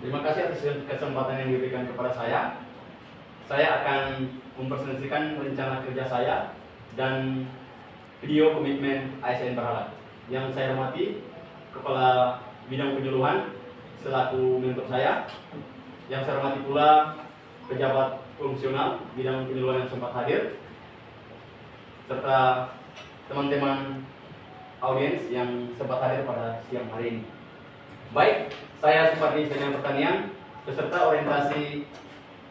Terima kasih atas kesempatan yang diberikan kepada saya. Saya akan mempresentasikan rencana kerja saya dan video komitmen ASN Berhala. Yang saya hormati Kepala Bidang Penyuluhan selaku mentor saya. Yang saya hormati pula pejabat fungsional bidang penyuluhan yang sempat hadir, serta teman-teman audiens yang sempat hadir pada siang hari ini. Baik, saya Supardi Senior Pertanian, peserta orientasi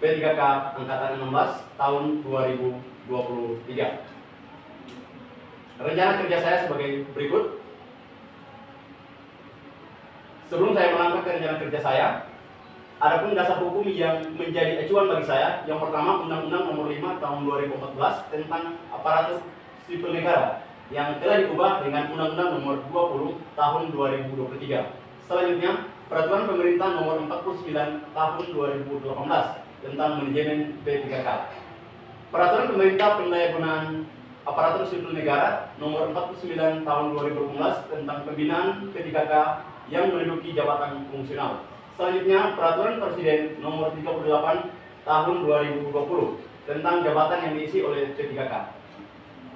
P3K Angkatan 16 tahun 2023. Rencana kerja saya sebagai berikut. Sebelum saya melangkah ke rencana kerja saya, adapun dasar hukum yang menjadi acuan bagi saya, yang pertama Undang-Undang Nomor 5 Tahun 2014 tentang Aparatur Sipil Negara yang telah diubah dengan Undang-Undang Nomor 20 Tahun 2023. Selanjutnya, Peraturan Pemerintah Nomor 49 Tahun 2018 tentang manajemen P3K. Peraturan Pemerintah Pendaya-gunaan Aparatur Sipil Negara Nomor 49 Tahun 2018 tentang pembinaan P3K yang menduduki jabatan fungsional. Selanjutnya, Peraturan Presiden Nomor 38 Tahun 2020 tentang jabatan yang diisi oleh P3K.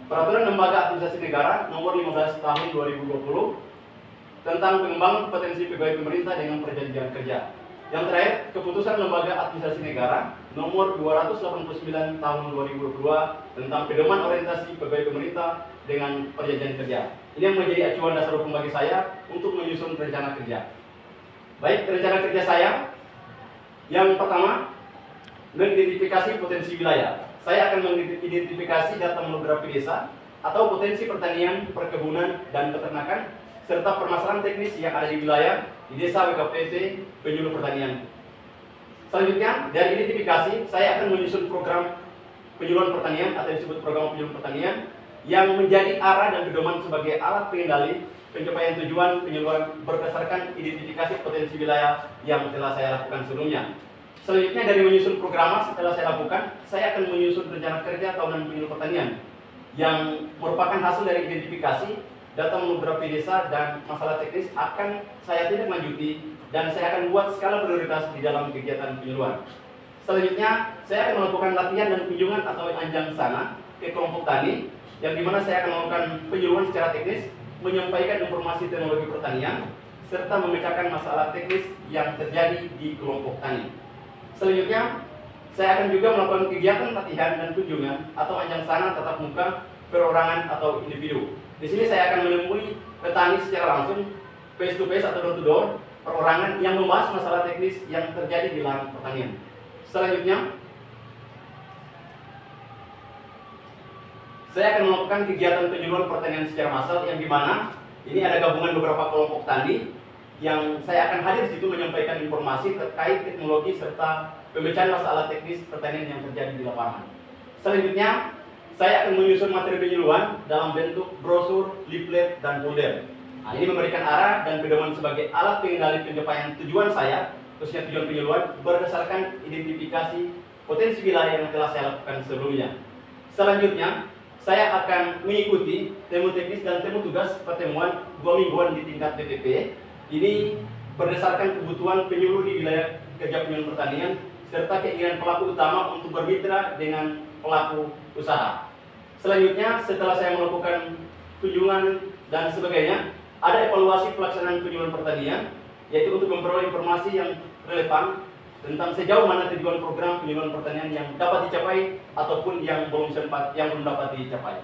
Peraturan Lembaga Administrasi Negara Nomor 15 Tahun 2020 tentang pengembangan kompetensi pegawai pemerintah dengan perjanjian kerja. Yang terakhir, Keputusan Lembaga Administrasi Negara Nomor 289 Tahun 2022 tentang pedoman orientasi pegawai pemerintah dengan perjanjian kerja. Ini yang menjadi acuan dasar hukum bagi saya untuk menyusun rencana kerja. Baik, rencana kerja saya yang pertama, mengidentifikasi potensi wilayah. Saya akan mengidentifikasi data monografi desa atau potensi pertanian, perkebunan, dan peternakan serta permasalahan teknis yang ada di wilayah di desa WKPT penyuluh pertanian. Selanjutnya, dari identifikasi, saya akan menyusun program penyuluhan pertanian atau disebut program penyuluhan pertanian yang menjadi arah dan pedoman sebagai alat pengendali pencapaian tujuan penyuluhan berdasarkan identifikasi potensi wilayah yang telah saya lakukan sebelumnya. Selanjutnya, dari menyusun program setelah saya lakukan, saya akan menyusun rencana kerja tahunan penyuluh pertanian yang merupakan hasil dari identifikasi data monografi desa dan masalah teknis akan saya tindak lanjuti dan saya akan buat skala prioritas di dalam kegiatan penyuluhan. Selanjutnya, saya akan melakukan latihan dan kunjungan atau anjang sana ke kelompok tani yang dimana saya akan melakukan penyuluhan secara teknis, menyampaikan informasi teknologi pertanian, serta memecahkan masalah teknis yang terjadi di kelompok tani. Selanjutnya, saya akan juga melakukan kegiatan latihan dan kunjungan atau anjang sana tatap muka perorangan atau individu. Di sini saya akan menemui petani secara langsung, face to face atau door to door, perorangan yang membahas masalah teknis yang terjadi di lahan pertanian. Selanjutnya, saya akan melakukan kegiatan penyuluhan pertanian secara massal yang dimana ini ada gabungan beberapa kelompok tani yang saya akan hadir di situ menyampaikan informasi terkait teknologi serta pemecahan masalah teknis pertanian yang terjadi di lapangan. Selanjutnya, saya akan menyusun materi penyuluhan dalam bentuk brosur, leaflet, dan folder. Nah, ini memberikan arah dan pedoman sebagai alat pengendali pencapaian tujuan saya, khususnya tujuan penyuluhan, berdasarkan identifikasi potensi wilayah yang telah saya lakukan sebelumnya. Selanjutnya, saya akan mengikuti temu teknis dan temu tugas pertemuan 2 mingguan di tingkat TPP. Ini berdasarkan kebutuhan penyuluh di wilayah kerja penyuluh pertanian, serta keinginan pelaku utama untuk bermitra dengan pelaku usaha. Selanjutnya, setelah saya melakukan kunjungan dan sebagainya, ada evaluasi pelaksanaan penyuluhan pertanian, yaitu untuk memperoleh informasi yang relevan tentang sejauh mana tujuan program penyuluhan pertanian yang dapat dicapai ataupun yang belum dapat dicapai.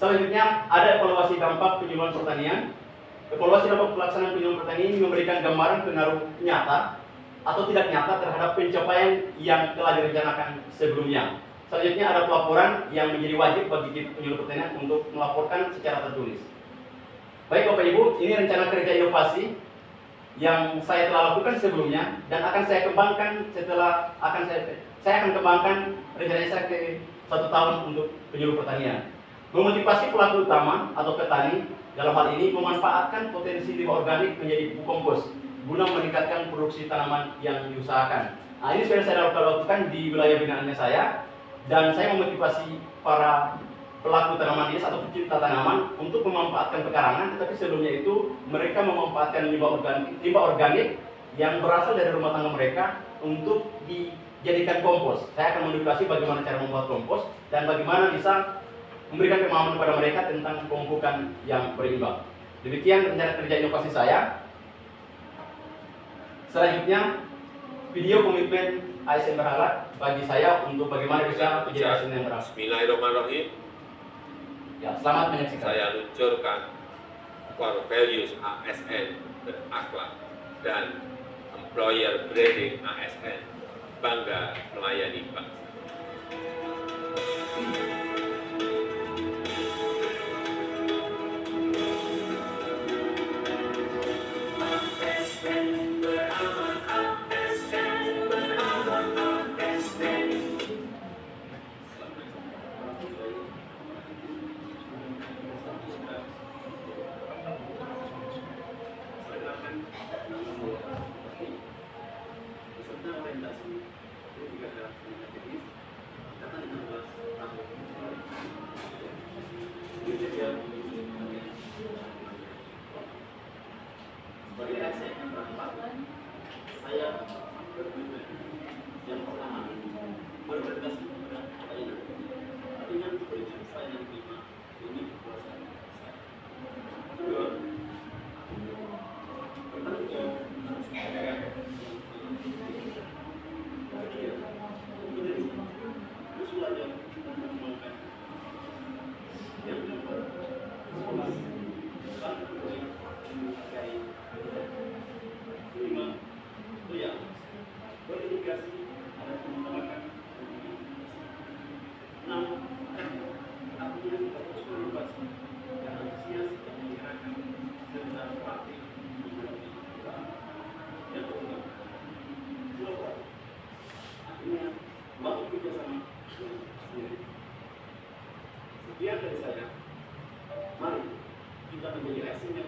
Selanjutnya, ada evaluasi dampak penyuluhan pertanian. Evaluasi dampak pelaksanaan penyuluhan pertanian ini memberikan gambaran pengaruh nyata atau tidak nyata terhadap pencapaian yang telah direncanakan sebelumnya. Selanjutnya, ada pelaporan yang menjadi wajib bagi penyuluh pertanian untuk melaporkan secara tertulis. Baik Bapak Ibu, ini rencana kerja inovasi yang saya telah lakukan sebelumnya dan akan saya kembangkan saya akan kembangkan rencana saya ke 1 tahun untuk penyuluh pertanian. Memotivasi pelaku utama atau petani dalam hal ini memanfaatkan potensi limbah organik menjadi pupuk kompos guna meningkatkan produksi tanaman yang diusahakan. Nah, ini sudah saya lakukan di wilayah binaannya saya. Dan saya memotivasi para pelaku tanaman hias atau pecinta tanaman untuk memanfaatkan pekarangan, tetapi sebelumnya itu mereka memanfaatkan limbah organik yang berasal dari rumah tangga mereka untuk dijadikan kompos. Saya akan mengedukasi bagaimana cara membuat kompos dan bagaimana bisa memberikan pemahaman kepada mereka tentang pemupukan yang berimbang. Demikian rencana kerja inovasi saya. Selanjutnya, video komitmen ASN Berhalak bagi saya untuk bagaimana bisa menjadi ASN yang berhasil. Bismillahirrahmanirrahim. Ya, selamat menyaksikan. Saya luncurkan core values ASN berakhlak dan employer branding ASN bangga melayani bangsa. Sebagai ASN yang berempat, saya berkomitmen yang pertama berorientasi kepada pelayanan. Artinya berikan pelayanan prima demi kekuasaan saya. Kedua, bertanggung jawab atas keadaan yang ketiga, kompetensi, usulannya dan mengembangkan. Yang keempat, isolasi, saling bekerja menghargai. Kelima, loyal, berintegrasi dan mengembangkan. Enam, artinya kita terus berinovasi dan antusias yang menggerakkan serta praktik menghadapi perubahan. Yang ketujuh, global, artinya membangun kerjasama dengan sendiri. Sekian dari saya. Mari kita menjadi ASN yang